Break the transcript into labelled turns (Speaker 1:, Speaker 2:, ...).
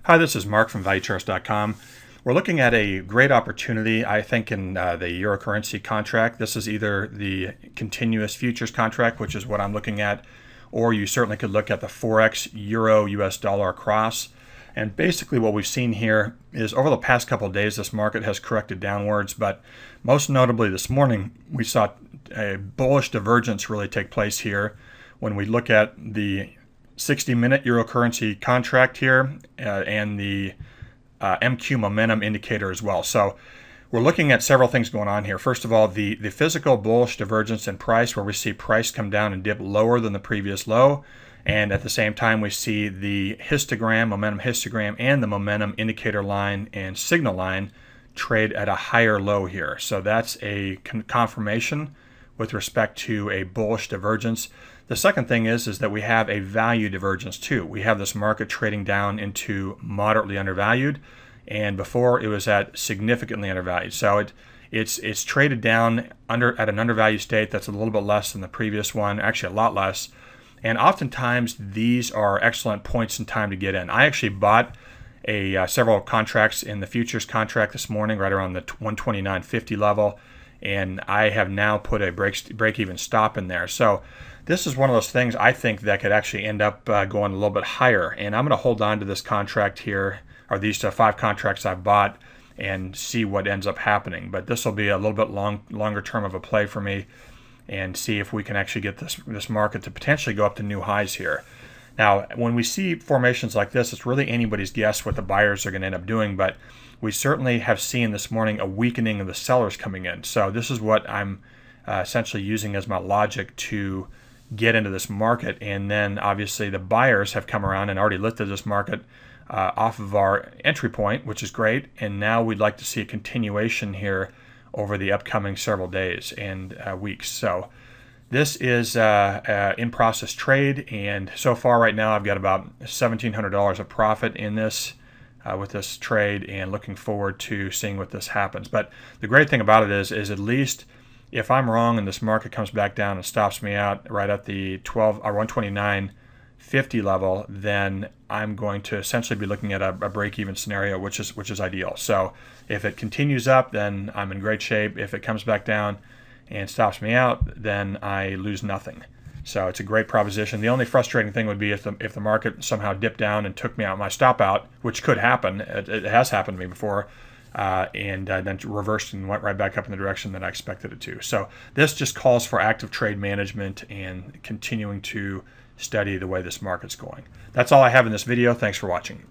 Speaker 1: Hi, this is Mark from ValueCharts.com. We're looking at a great opportunity, I think, in the euro currency contract. This is either the continuous futures contract, which is what I'm looking at, or you certainly could look at the Forex euro US dollar cross. And basically what we've seen here is over the past couple of days, this market has corrected downwards, but most notably this morning, we saw a bullish divergence really take place here when we look at the 60-minute euro currency contract here and the MQ momentum indicator as well. So we're looking at several things going on here. First of all, the physical bullish divergence in price, where we see price come down and dip lower than the previous low. And at the same time, we see the histogram, momentum histogram, and the momentum indicator line and signal line trade at a higher low here. So that's a confirmation with respect to a bullish divergence. The second thing is that we have a value divergence too. We have this market trading down into moderately undervalued, and before it was at significantly undervalued. So it's traded down at an undervalued state that's a little bit less than the previous one, actually a lot less. And oftentimes these are excellent points in time to get in. I actually bought several contracts in the futures contract this morning, right around the 129.50 level, and I have now put a break-even stop in there. So this is one of those things I think that could actually end up going a little bit higher. And I'm going to hold on to this contract here, or these 5 contracts I've bought, and see what ends up happening. But this will be a little bit longer term of a play for me, and see if we can actually get this market to potentially go up to new highs here. Now, when we see formations like this, it's really anybody's guess what the buyers are going to end up doing, but we certainly have seen this morning a weakening of the sellers coming in. So this is what I'm essentially using as my logic to get into this market. And then obviously the buyers have come around and already lifted this market off of our entry point, which is great. And now we'd like to see a continuation here over the upcoming several days and weeks. So this is in-process trade, and so far right now I've got about $1,700 of profit in this with this trade, and looking forward to seeing what this happens. But the great thing about it is at least if I'm wrong and this market comes back down and stops me out right at the 129.50 level, then I'm going to essentially be looking at a break-even scenario, which is ideal. So if it continues up, then I'm in great shape. If it comes back down and stops me out, then I lose nothing. So it's a great proposition. The only frustrating thing would be if the market somehow dipped down and took me out my stop out, which could happen. It has happened to me before, and then reversed and went right back up in the direction that I expected it to. So this just calls for active trade management and continuing to study the way this market's going. That's all I have in this video. Thanks for watching.